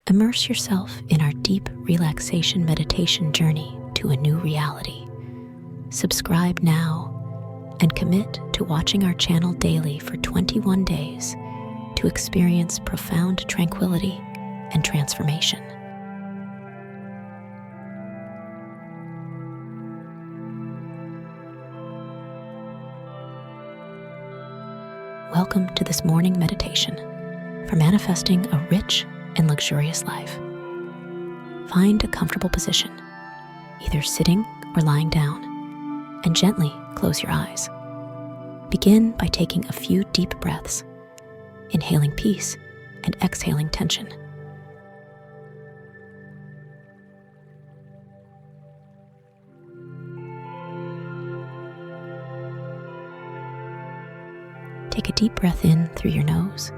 Immerse yourself in our deep relaxation meditation journey to a new reality. Subscribe now and commit to watching our channel daily for 21 days to experience profound tranquility and transformation. Welcome to this morning meditation for manifesting a rich and luxurious life. Find a comfortable position, either sitting or lying down, and gently close your eyes. Begin by taking a few deep breaths, inhaling peace and exhaling tension. Take a deep breath in through your nose.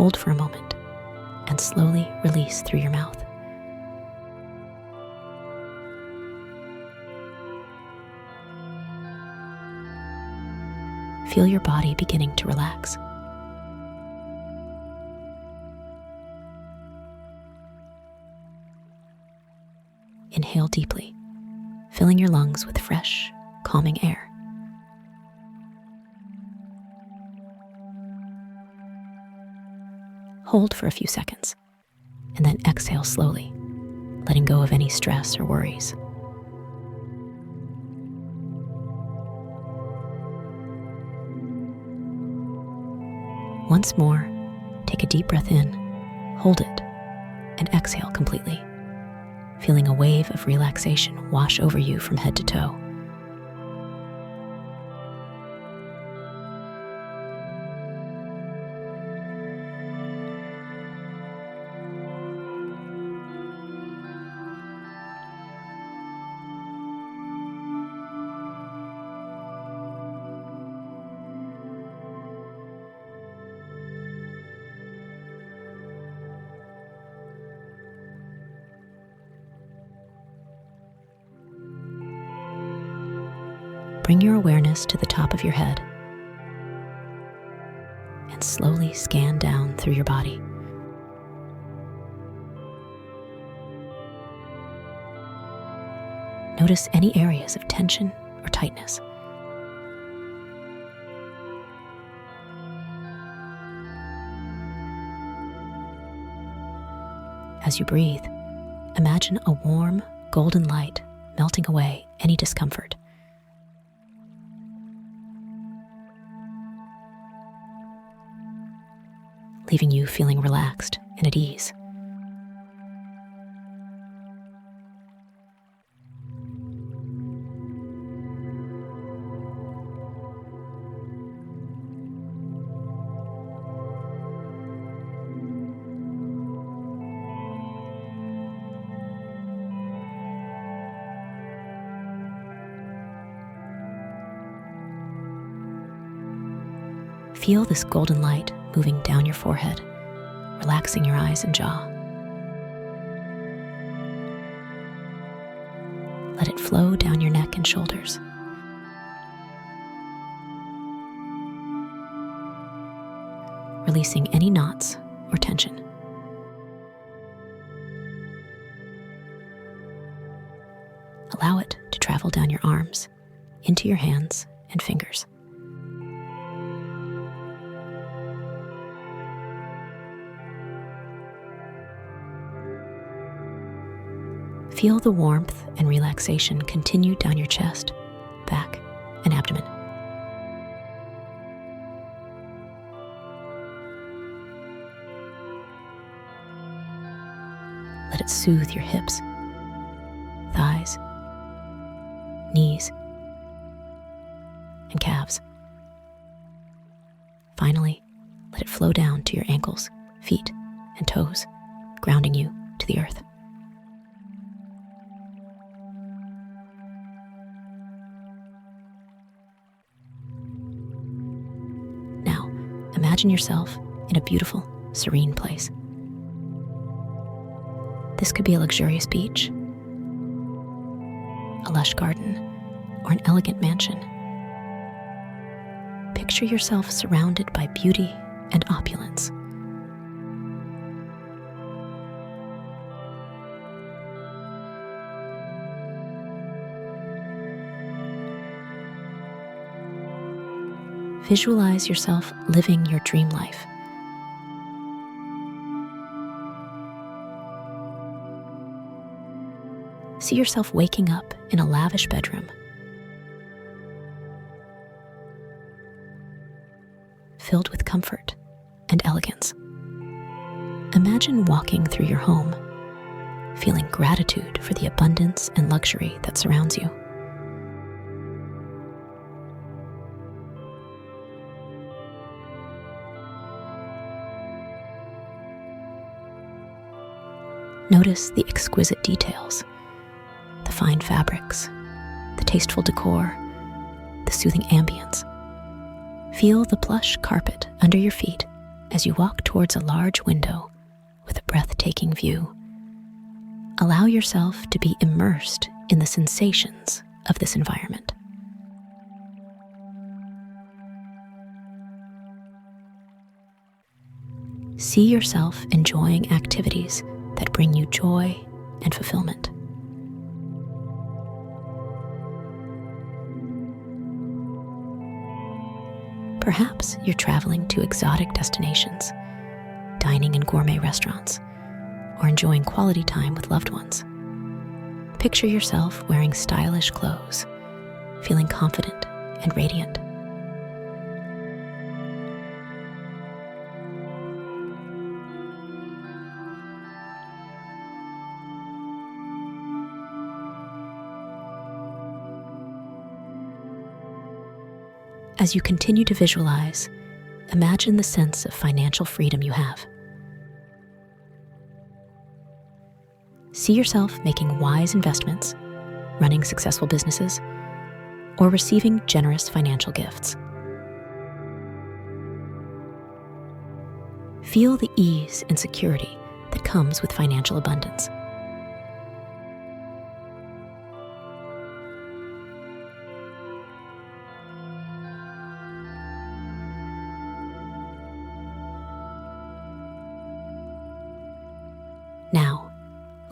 Hold for a moment and slowly release through your mouth. Feel your body beginning to relax. Inhale deeply, filling your lungs with fresh, calming air. Hold for a few seconds, and then exhale slowly, letting go of any stress or worries. Once more, take a deep breath in, hold it, and exhale completely, feeling a wave of relaxation wash over you from head to toe. Bring your awareness to the top of your head and slowly scan down through your body. Notice any areas of tension or tightness. As you breathe, imagine a warm, golden light melting away any discomfort. Leaving you feeling relaxed and at ease. Feel this golden light moving down your forehead, relaxing your eyes and jaw. Let it flow down your neck and shoulders. Releasing any knots or tension. Allow it to travel down your arms, into your hands and fingers. Feel the warmth and relaxation continue down your chest, back, and abdomen. Let it soothe your hips, thighs, knees, and calves. Finally, let it flow down to your ankles, feet, and toes, grounding you to the earth. Imagine yourself in a beautiful, serene place. This could be a luxurious beach, a lush garden, or an elegant mansion. Picture picture yourself surrounded by beauty and opulence. Visualize yourself living your dream life. See yourself waking up in a lavish bedroom, filled with comfort and elegance. Imagine walking through your home, feeling gratitude for the abundance and luxury that surrounds you. Notice the exquisite details, the fine fabrics, the tasteful decor, the soothing ambience. Feel the plush carpet under your feet as you walk towards a large window with a breathtaking view. Allow yourself to be immersed in the sensations of this environment. See yourself enjoying activities that bring you joy and fulfillment. Perhaps you're traveling to exotic destinations, dining in gourmet restaurants, or enjoying quality time with loved ones. Picture yourself wearing stylish clothes, feeling confident and radiant. As you continue to visualize, imagine the sense of financial freedom you have. See yourself making wise investments, running successful businesses, or receiving generous financial gifts. Feel the ease and security that comes with financial abundance. Now,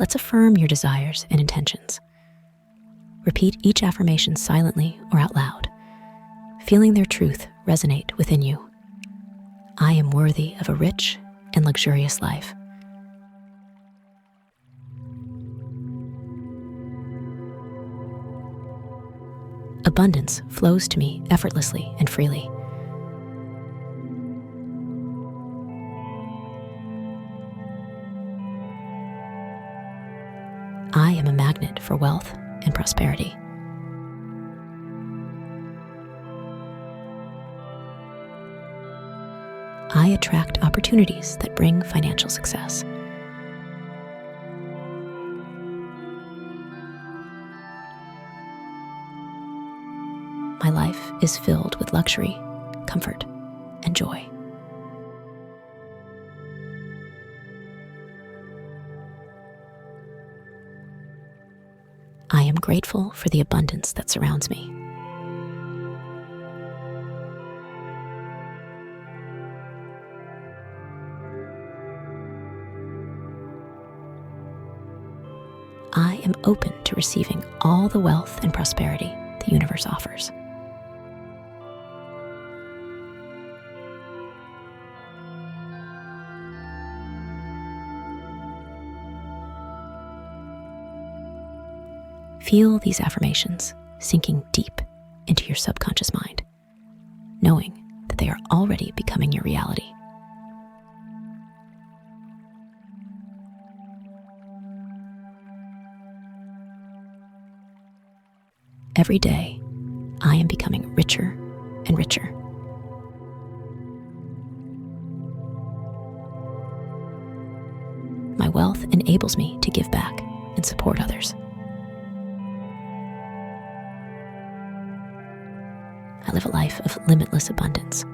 let's affirm your desires and intentions. Repeat each affirmation silently or out loud, feeling their truth resonate within you. I am worthy of a rich and luxurious life. Abundance flows to me effortlessly and freely. I am a magnet for wealth and prosperity. I attract opportunities that bring financial success. My life is filled with luxury, comfort, and joy. I am grateful for the abundance that surrounds me. I am open to receiving all the wealth and prosperity the universe offers. Feel these affirmations sinking deep into your subconscious mind, knowing that they are already becoming your reality. Every day, I am becoming richer and richer. My wealth enables me to give back and support others. I live a life of limitless abundance.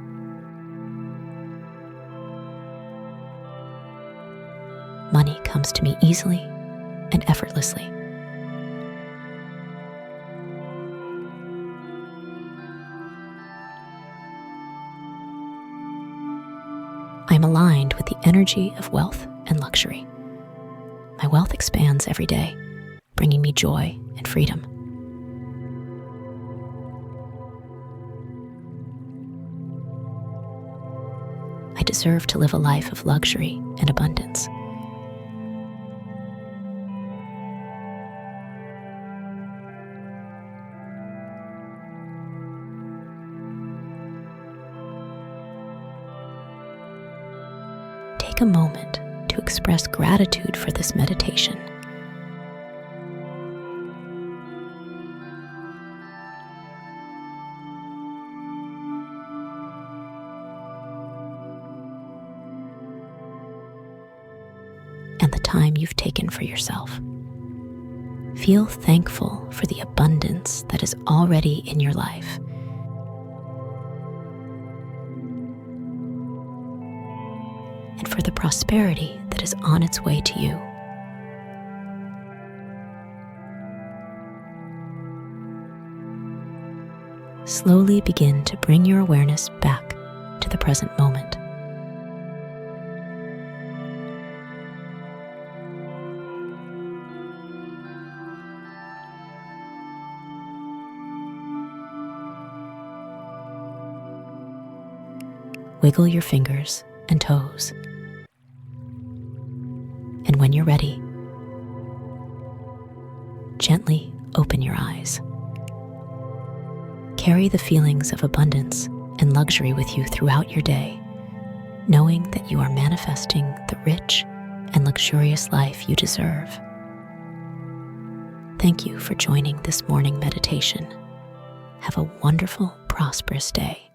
Money comes to me easily and effortlessly. I am aligned with the energy of wealth and luxury. My wealth expands every day, bringing me joy and freedom. I deserve to live a life of luxury and abundance. Take a moment to express gratitude for this meditation. And the time you've taken for yourself. Feel thankful for the abundance that is already in your life. And for the prosperity that is on its way to you. Slowly begin to bring your awareness back to the present moment. Wiggle your fingers and toes. And when you're ready, gently open your eyes. Carry the feelings of abundance and luxury with you throughout your day, knowing that you are manifesting the rich and luxurious life you deserve. Thank you for joining this morning meditation. Have a wonderful, prosperous day.